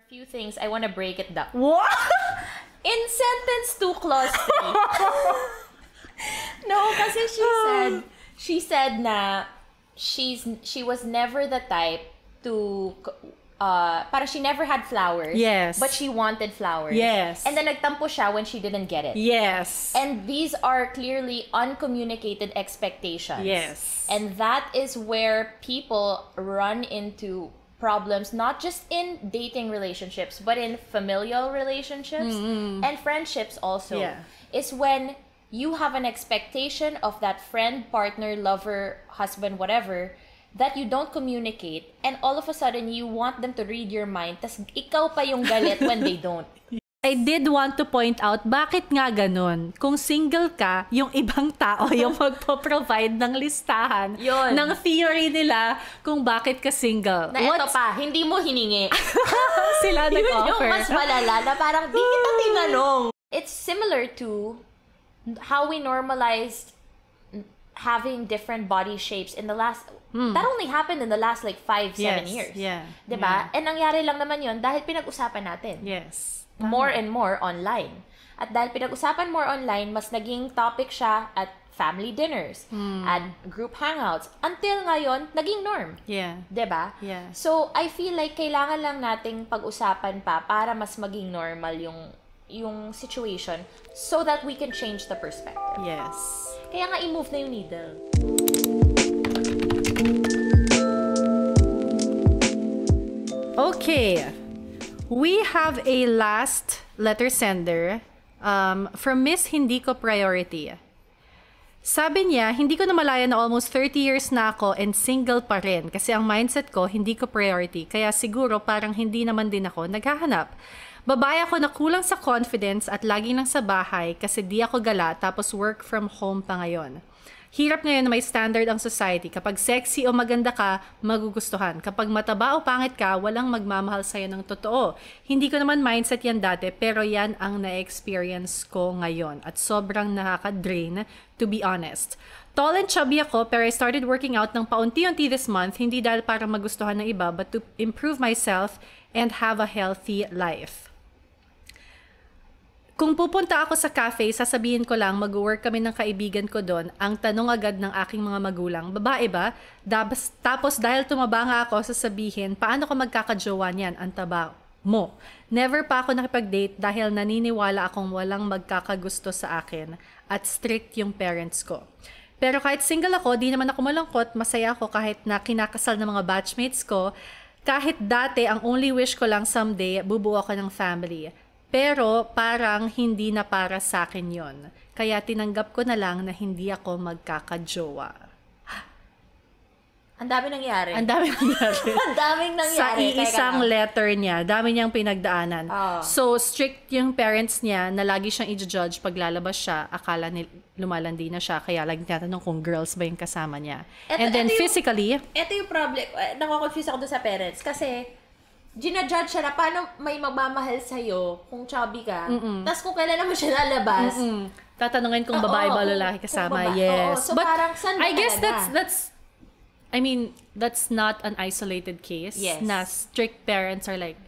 few things I want to break it down. What? In sentence 2, clause 3. No, kasi she said na she was never the type to para she never had flowers. Yes. But she wanted flowers. Yes. And then nagtampo siya when she didn't get it. Yes. And these are clearly uncommunicated expectations. Yes. And that is where people run into problems, not just in dating relationships, but in familial relationships and friendships also. Yeah. Is when you have an expectation of that friend, partner, lover, husband, whatever, that you don't communicate, and all of a sudden you want them to read your mind, tas ikaw pa yung galit when they don't. I did want to point out, bakit nga ganun? Kung single ka, yung ibang tao yung magpo-provide ng listahan Yun. ng theory nila kung bakit ka single. Na eto pa, hindi mo hiningi. Sila Yun yung nag-offer. mas malala na parang di kita tinanong. It's similar to how we normalized having different body shapes in the last that only happened in the last like 5-7 years. Yeah. 'Di ba? And nangyari lang naman 'yon dahil pinag-usapan natin. Yes. More and more online. At dahil pinag-usapan more online, mas naging topic siya at family dinners, at group hangouts. Until ngayon, naging norm. Yeah. 'Di ba? Yeah. So, I feel like kailangan lang nating pag-usapan pa para mas maging normal yung situation so that we can change the perspective. Yes. Kaya nga i-move na yung needle. Okay. We have a last letter sender from Miss Hindi Ko Priority. Sabi niya, hindi ko namalayan na almost 30 years na ako and single pa rin kasi ang mindset ko hindi ko priority kaya siguro parang hindi naman din ako naghahanap. Babae ako na kulang sa confidence at laging nang sa bahay kasi di ako gala tapos work from home pa ngayon. Hirap ngayon na may standard ang society. Kapag sexy o maganda ka, magugustuhan. Kapag mataba o pangit ka, walang magmamahal sa'yo ng totoo. Hindi ko naman mindset yan dati, pero yan ang na-experience ko ngayon. At sobrang nakaka-drain, to be honest. Tall and chubby ako, pero I started working out ng paunti-unti this month, hindi dahil para magustuhan ng iba, but to improve myself and have a healthy life. Kung pupunta ako sa cafe, sasabihin ko lang mag-work kami ng kaibigan ko doon. Ang tanong agad ng aking mga magulang, babae ba? Tapos dahil tumaba nga ako, sasabihin, paano ko magkakajowa niyan? Ang taba mo. Never pa ako nakipag-date dahil naniniwala akong walang magkakagusto sa akin at strict yung parents ko. Pero kahit single ako, di naman ako malungkot, masaya ako kahit na kinakasal ng mga batchmates ko. Kahit dati, ang only wish ko lang someday, bubuo ako ng family. Pero parang hindi na para sa akin yon. Kaya tinanggap ko na lang na hindi ako magkakajowa. Ang dami nangyari. Ang dami nangyari. Ang daming nangyari. Sa iisang letter niya, dami niyang pinagdaanan. Oh. So, strict yung parents niya na lagi siyang i-judge pag lalabas siya. Akala lumalandi na siya. Kaya lagi tinatanong kung girls ba yung kasama niya. And then physically... Ito yung problem. Nako-confuse ako doon sa parents. Kasi... ginajudge siya na paano may magmamahal sa'yo kung chubby ka. Tapos kung kailan naman siya lalabas. Tatanungin kung babae ba lalaki kasama. Yes. So but parang saan I guess that's not an isolated case. Yes. Na strict parents are like,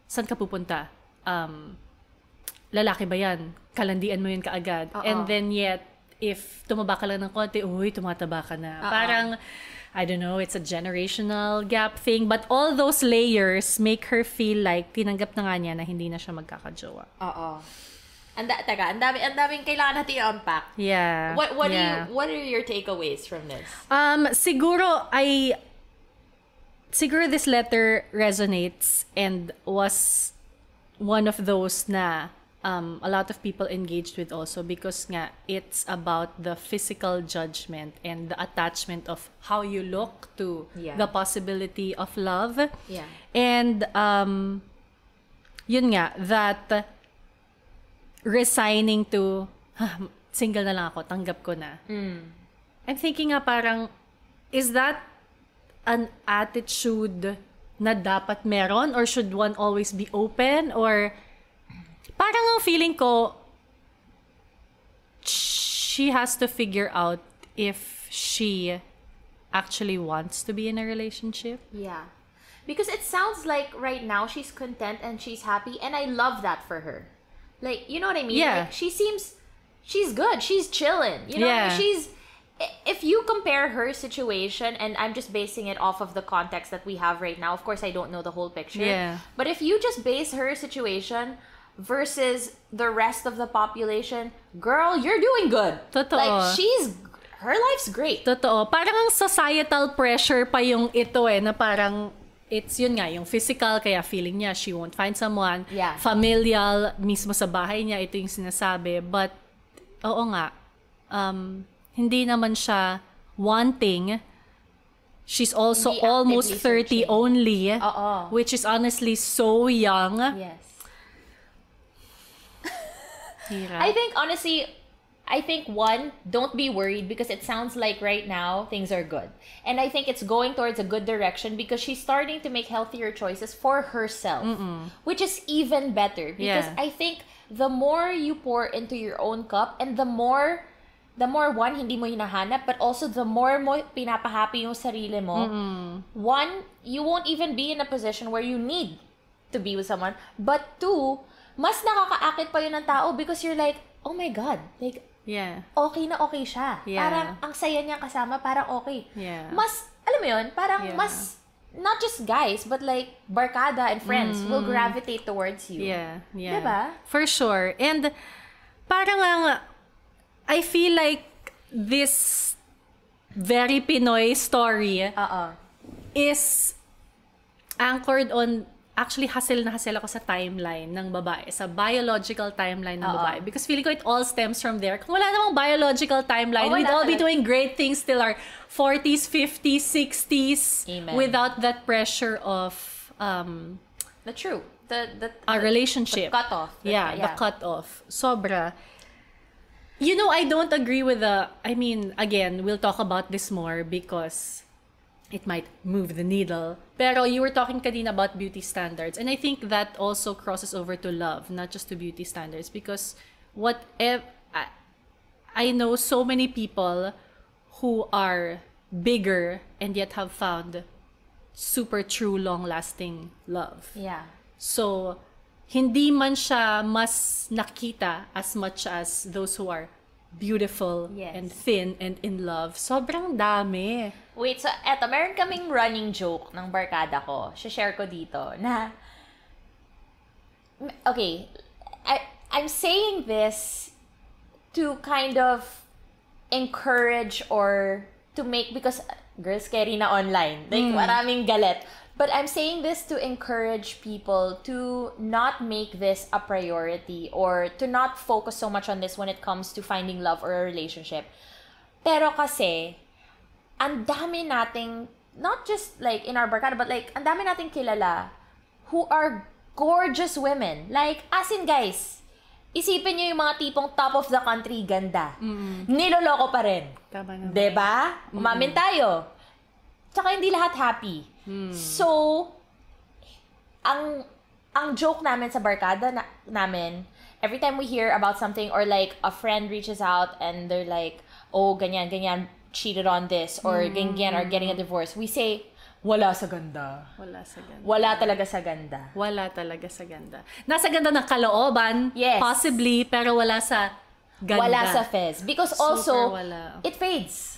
saan ka pupunta? Lalaki ba yan? Kalandian mo yun kaagad. And then yet, if tumaba ka lang ng konti, uy, tumataba ka na. Parang, I don't know, it's a generational gap thing. But all those layers make her feel like tinanggap na nga niya na hindi na siya magkakajowa. Oo. Ang daming kailangan natin i-unpack. Yeah. What are your takeaways from this? Siguro this letter resonates and was one of those na a lot of people engaged with also because nga it's about the physical judgment and the attachment of how you look to the possibility of love. Yeah. And yun nga, that resigning to single na lang ako, tanggap ko na. I'm thinking nga parang, is that an attitude na dapat meron or should one always be open or parang ang feeling ko, she has to figure out if she actually wants to be in a relationship. Yeah. Because it sounds like right now she's content and she's happy, and I love that for her. Like, you know what I mean? Yeah. Like, she's good. She's chilling. You know, Yeah. if you compare her situation, and I'm just basing it off of the context that we have right now, of course I don't know the whole picture. Yeah. But if you just base her situation versus the rest of the population, girl, you're doing good. Totoo. Like, her life's great. Totoo. Parang ang societal pressure pa yung ito na parang it's yun nga, yung physical, kaya feeling niya she won't find someone. Yeah. Familial, mismo sa bahay niya, ito yung sinasabi. But, oo nga, hindi naman siya wanting. She's also Hindi almost actively 30 only. Oo. Which is honestly so young. Yes. Hirap. I think one, don't be worried because it sounds like right now things are good. And I think it's going towards a good direction because she's starting to make healthier choices for herself, which is even better because Yeah. I think the more you pour into your own cup and the more one, hindi mo hinahanap, but also the more mo pinapahappy yung sarili mo, one, you won't even be in a position where you need to be with someone, but two, mas nakakaakit pa yun ng tao because you're like, oh my God, like, Yeah. okay na okay siya. Yeah. Parang ang saya niyang kasama, parang okay. Yeah. Mas, alam mo yun, parang Yeah. mas, not just guys, but like, barkada and friends will gravitate towards you. Yeah, yeah. Diba? For sure. And parang I feel like this very Pinoy story is anchored on, actually hassle na hassle ako sa timeline ng babae, sa biological timeline ng babae. Because feeling ko it all stems from there. Kung wala namang biological timeline, Oh, we'd wala all be talaga. doing great things till our 40s, 50s, 60s. Amen. Without that pressure of The true. The our relationship. The cutoff. Yeah, the cutoff. Sobra. You know, I don't agree with I mean, again, we'll talk about this more because it might move the needle. Pero you were talking kanina about beauty standards. And I think that also crosses over to love, not just to beauty standards. Because I know so many people who are bigger and yet have found super true, long-lasting love. Yeah. So, hindi man siya mas nakita as much as those who are beautiful Yes. and thin and in love. Sobrang dami. Wait, so eto, meron kaming running joke ng barkada ko. Share ko dito na, okay, I'm saying this to kind of encourage or to make, because girls scary na online. Like, maraming galit. But I'm saying this to encourage people to not make this a priority or to not focus so much on this when it comes to finding love or a relationship. Pero kasi, ang dami nating, not just like in our barkada, but like, ang dami nating kilala who are gorgeous women. Like, as in guys, isipin nyo yung mga tipong top of the country, ganda. Niloloko pa rin. Tama naman. Diba? Umamin tayo. Tsaka hindi lahat happy. So, ang joke namin sa barkada namin, every time we hear about something or like a friend reaches out and they're like, oh, ganyan, cheated on this or ganyan, or getting a divorce, we say, wala sa ganda. Wala sa ganda. Wala talaga sa ganda. Wala talaga sa ganda. Nasa ganda ng kalooban, Yes. possibly, pero wala sa ganda. Wala sa fez. Because Super also, wala. it fades.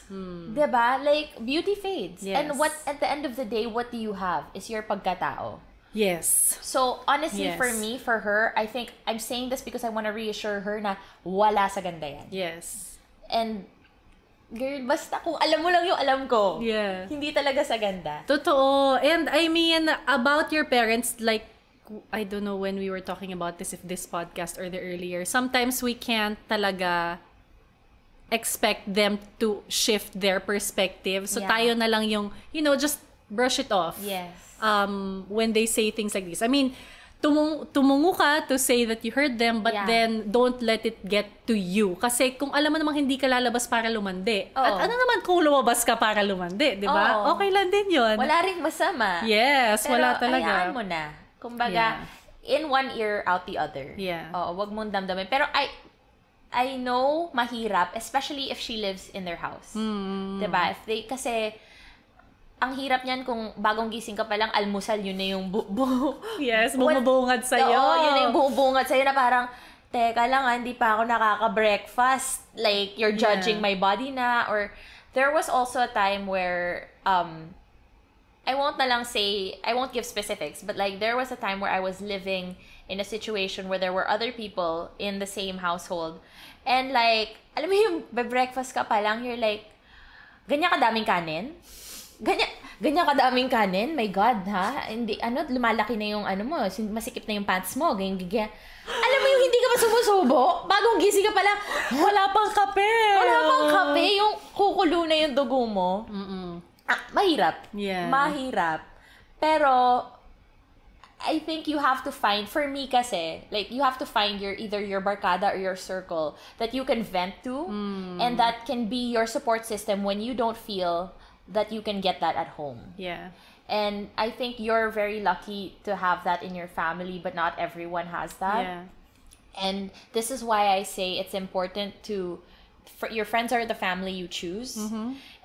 Diba? Like, beauty fades. Yes. And what at the end of the day, what do you have? Is your pagkatao. Yes. So, honestly, Yes. for me, for her, I think, I'm saying this because I want to reassure her na wala sa ganda yan. Yes. And, girl, basta kung alam mo lang yung alam ko. Yeah. Hindi talaga sa ganda. Totoo. And I mean, about your parents, like, I don't know when we were talking about this, if this podcast or the earlier, sometimes we can't talaga expect them to shift their perspective. So Yeah. tayo na lang yung, just brush it off. Yes. When they say things like this. I mean, tumungo ka to say that you heard them, but Yeah. then don't let it get to you. Kasi kung alam mo namang hindi ka lalabas para lumandi, Oo. at ano naman kung lumabas ka para lumandi, di ba? Oo. Okay lang din yun. Wala ring masama. Yes, Pero wala talaga. hayaan mo na. Kumbaga, in one ear, out the other. Yeah. Oo, wag mong damdamin. Pero I know mahirap, especially if she lives in their house. Diba? If they, kasi, ang hirap niyan kung bagong gising ka pa lang, almusal, yun na yung Yes, bumubungad sa'yo. Oo, yun na yung bumubungad sa'yo na parang, teka lang, hindi pa ako nakaka-breakfast. Like, you're judging my body na. Or, there was also a time where, I won't give specifics, but like, there was a time where I was living in a situation where there were other people in the same household. And like, alam mo yung breakfast ka pa lang, you're like, ganyan kadaming kanin? Ganyan kadaming kanin? My God, ha? Hindi, lumalaki na yung mo, masikip na yung pants mo, ganyan. Alam mo yung hindi ka pa sumusubo? Bagong gising ka pa lang, wala pang kape. Wala pang kape, yung kukulo na yung dugo mo. Mahirap. Yeah. Mahirap. Pero, I think you have to find, for me kasi, like, you have to find either your barkada or your circle that you can vent to, and that can be your support system when you don't feel that you can get that at home. Yeah. And I think you're very lucky to have that in your family, but not everyone has that. Yeah. And this is why I say it's important your friends are the family you choose,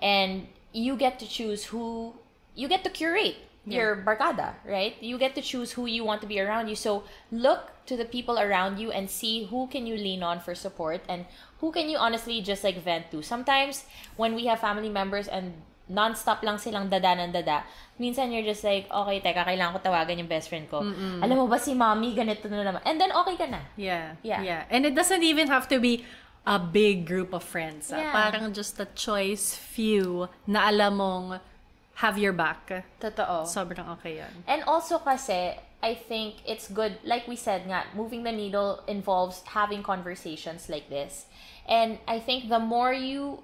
and you get to choose you get to curate your barkada, right? You get to choose who you want to be around you. So look to the people around you and see who can you lean on for support and who can you honestly just like vent to. Sometimes when we have family members and non-stop lang silang dada ng dada, minsan you're just like, okay, teka, kailangan ko tawagan yung best friend ko. Alam mo ba si mommy, ganito na naman. And then okay ka na. Yeah. And it doesn't even have to be a big group of friends. Yeah. Parang just a choice few na alam mong have your back. Totoo. Sobrang okay yan. And also kasi, I think it's good, like we said nga, moving the needle involves having conversations like this. And I think the more you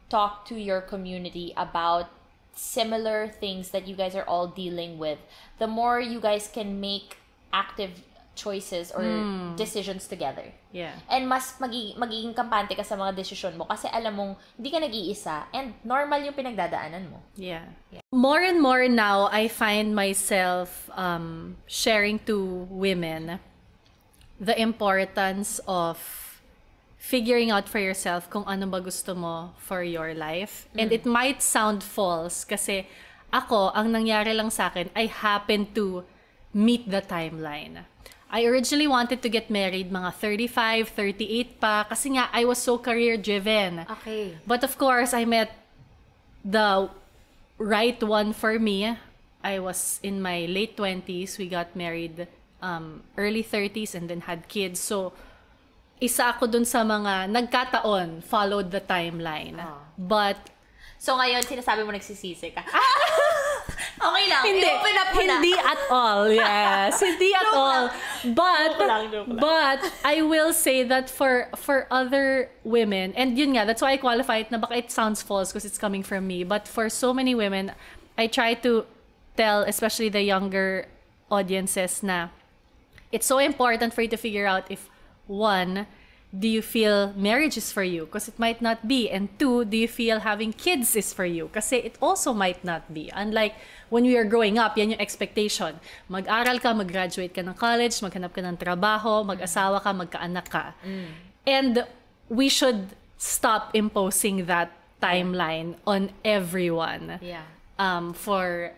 talk to your community about similar things that you guys are all dealing with, the more you guys can make active choices or decisions together. Yeah. And mas magiging kampante ka sa mga desisyon mo kasi alam mong hindi ka nag-iisa and normal yung pinagdadaanan mo. Yeah. More and more now, I find myself sharing to women the importance of figuring out for yourself kung ano ba gusto mo for your life. And it might sound false kasi ako, ang nangyari lang sa akin, I happen to meet the timeline. I originally wanted to get married mga 35, 38 pa kasi nga I was so career-driven. Okay. But of course, I met the right one for me. I was in my late 20s. We got married early 30s and then had kids. So, isa ako dun sa mga nagkataon, followed the timeline. But, so ngayon, sinasabi mo nagsisisi ka. Okay lang. Hindi at all. Yes. Hindi at all. But I will say that for other women, and yun nga, that's why I qualify it na baka it sounds false because it's coming from me. But for so many women, I try to tell, especially the younger audiences, na it's so important for you to figure out if, one, do you feel marriage is for you? Because it might not be. And two, do you feel having kids is for you? Kasi it also might not be. Unlike when we are growing up, yan yung expectation. Mag-aral ka, mag-graduate ka ng college, maghanap ka ng trabaho, mag-asawa ka, magkaanak ka. And we should stop imposing that timeline on everyone. Yeah. For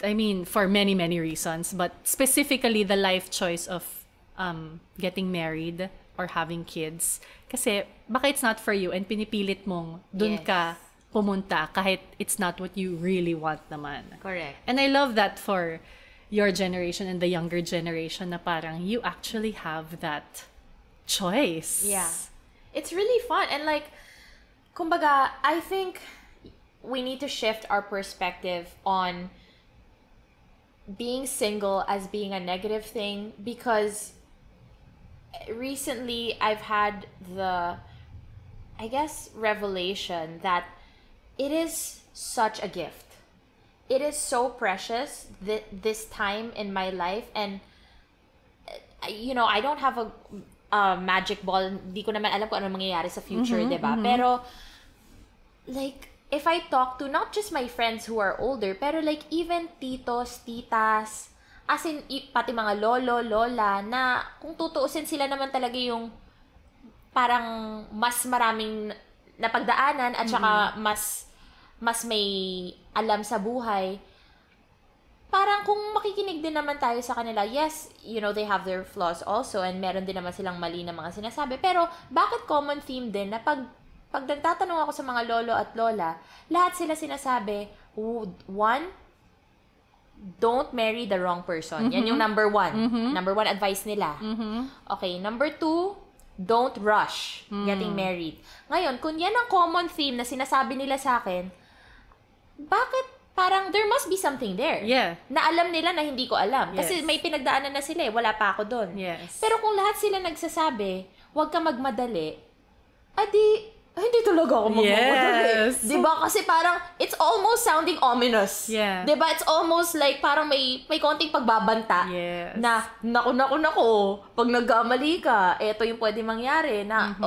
many, many reasons. But specifically, the life choice of getting married or having kids. Kasi baka it's not for you and pinipilit mong dun ka pumunta kahit it's not what you really want naman. Correct. And I love that for your generation and the younger generation na parang you actually have that choice. Yeah. It's really fun. And like, kumbaga, I think we need to shift our perspective on being single as being a negative thing, because recently I've had the, I guess, revelation that it is such a gift. It is so precious this time in my life, and I don't have a magic ball. Hindi ko naman alam kung ano mangyayari sa future, diba? Pero like, if I talk to not just my friends who are older, pero like even titos, titas, as in pati mga lolo, lola, na kung tutuusin sila naman talaga yung parang mas maraming napagdaanan at saka mas mas may alam sa buhay, parang kung makikinig din naman tayo sa kanila, yes, they have their flaws also, and meron din naman silang mali na mga sinasabi. Pero, bakit common theme din na pag nagtatanong ako sa mga lolo at lola, lahat sila sinasabi, one, don't marry the wrong person. Yan yung number one. Number one advice nila. Okay, number two, don't rush getting married. Ngayon, kung yan ang common theme na sinasabi nila sa akin, bakit parang there must be something there? Yeah. Na alam nila na hindi ko alam. Yes. Kasi may pinagdaanan na sila wala pa ako doon. Yes. Pero kung lahat sila nagsasabi, huwag ka magmadali, adi, hindi talaga ako magmamadali. Yes. Diba? Kasi parang, it's almost sounding ominous. Yeah. Diba? It's almost like parang may konting pagbabanta. Yes. Na, naku, pag nagkamali ka, eto yung pwede mangyari. Na,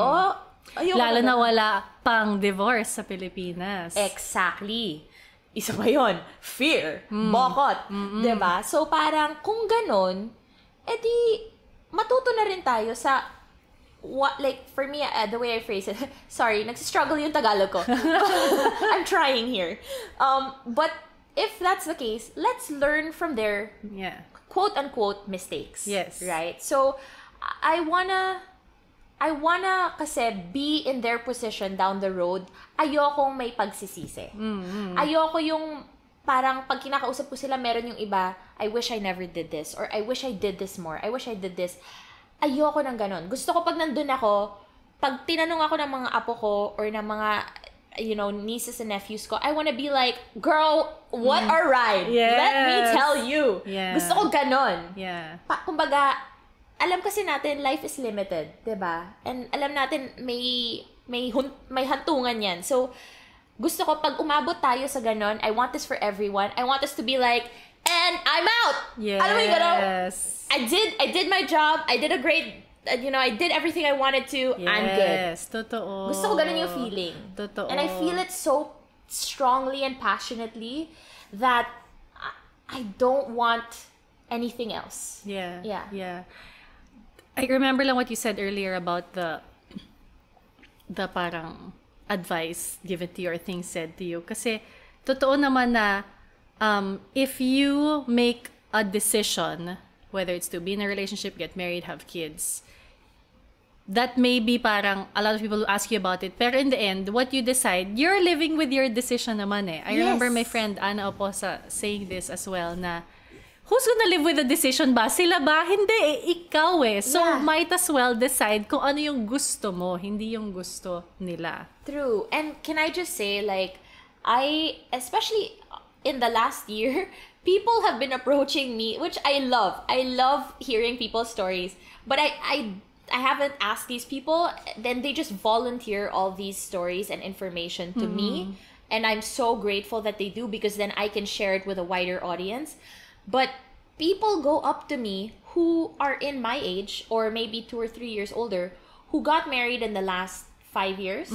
ayoko. Lalo na wala pang divorce sa Pilipinas. Exactly. Isa pa yun, fear, bokot. Diba? So parang, kung ganon, edi, matuto na rin tayo sa for me, the way I phrase it, sorry, nagsistruggle yung Tagalog ko. I'm trying here. But if that's the case, let's learn from their quote-unquote mistakes. Yes. Right? So, I wanna kasi be in their position down the road. Ayokong may pagsisisi. Ayoko yung parang pag kinakausap ko sila, meron yung iba, I wish I never did this, or I wish I did this more, I wish I did this. Ayoko ng ganon. Gusto ko pag nandun ako, pag tinanong ako ng mga apo ko or ng mga, nieces and nephews ko, I wanna be like, girl, what a ride. Yes. Let me tell you. Yeah. Gusto ko ganon. Yeah. Kumbaga, alam kasi natin, life is limited, 'di ba? And alam natin, may hantungan yan. So, gusto ko pag umabot tayo sa ganon, I want this for everyone. I want us to be like, and I'm out! Yes. Alam mo yung ganon? I did my job. I did a great, I did everything I wanted to. Yes, I'm good. Totoo. Gusto ko ganun yung feeling. Totoo. And I feel it so strongly and passionately that I don't want anything else. Yeah. Yeah. Yeah. I remember lang what you said earlier about the parang advice given to you or things said to you. Kasi totoo naman na if you make a decision, whether it's to be in a relationship, get married, have kids, that may be parang a lot of people will ask you about it. Pero in the end, what you decide, you're living with your decision naman eh. I remember my friend Ana Oposa saying this as well na, who's gonna live with the decision ba? Sila ba? Hindi eh. Ikaw eh. So, might as well decide kung ano yung gusto mo, hindi yung gusto nila. True. And can I just say, especially in the last year, people have been approaching me, which I love. I love hearing people's stories. But I haven't asked these people. Then they just volunteer all these stories and information to me. And I'm so grateful that they do, because then I can share it with a wider audience. But people go up to me who are in my age, or maybe 2 or 3 years older, who got married in the last 5 years.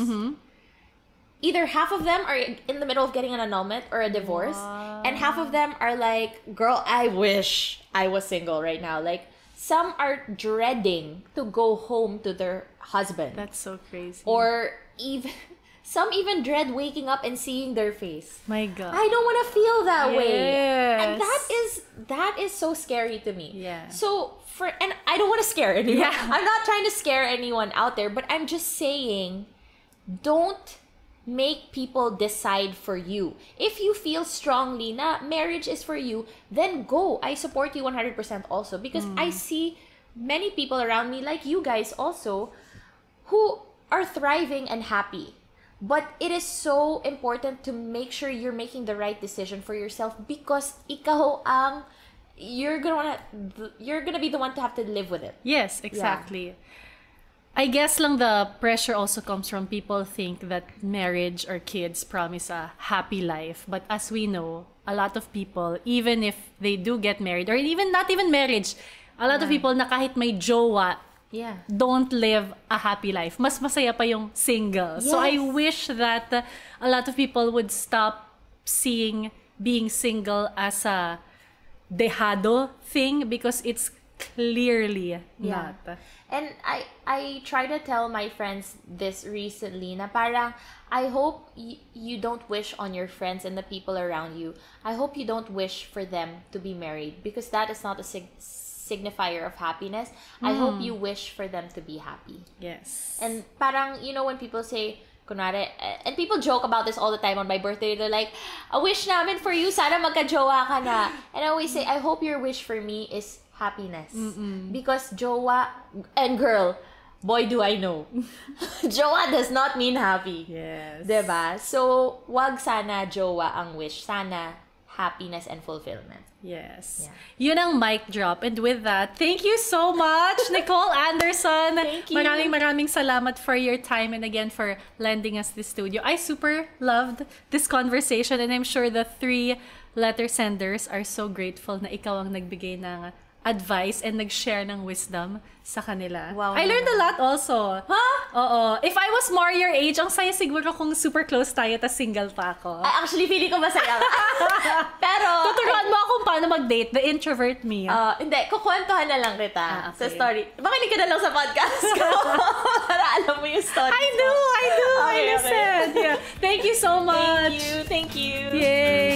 Either half of them are in the middle of getting an annulment or a divorce, and half of them are like, girl, I wish I was single right now. Like, some are dreading to go home to their husband. That's so crazy. Or some even dread waking up and seeing their face. My God. I don't want to feel that way. Yes. And that is so scary to me. Yeah. So, and I don't want to scare anyone. Yeah. I'm not trying to scare anyone out there, but I'm just saying, don't make people decide for you. If you feel strongly na marriage is for you, then go. I support you 100% also, because I see many people around me, like you guys also, who are thriving and happy. But it is so important to make sure you're making the right decision for yourself, because you're gonna be the one to have to live with it. Yes, exactly. Yeah. I guess lang the pressure also comes from people think that marriage or kids promise a happy life. But as we know, a lot of people, even if they do get married, or even not even marriage, a lot of people na kahit may jowa, don't live a happy life. Mas masaya pa yung single. Yes. So I wish that a lot of people would stop seeing being single as a dejado thing, because it's clearly Yeah. not. And I try to tell my friends this recently na parang I hope you don't wish on your friends and the people around you. I hope you don't wish for them to be married because that is not a signifier of happiness. I hope you wish for them to be happy. Yes. And parang, you know, when people say, kunwari, and people joke about this all the time on my birthday, they're like, a wish namin for you, sana magka-jowa ka na. And I always say, I hope your wish for me is happiness. Because jowa and girl, boy do I know. Jowa does not mean happy. Yes. Diba? So, wag sana jowa ang wish. Sana happiness and fulfillment. Yes. Yeah. Yun ang mic drop. And with that, thank you so much, Nicole Anderson. Thank you. Maraming salamat for your time and again for lending us this studio. I super loved this conversation and I'm sure the 3 letter senders are so grateful na ikaw ang nagbigay ng advice and nag-share ng wisdom sa kanila. Wow I learned a lot also. Huh? Oo. If I was more your age, ang saya siguro kung super close tayo tas single pa ako. Actually, feeling ko masaya ka. Pero, Tuturuan mo akong paano mag-date, the introvert me. hindi, kukwentuhan na lang kita Okay. sa story. Makinig ka na lang sa podcast ko para alam mo yung story. I do. I Okay. listen. Yeah. Thank you so much. Thank you. Yay.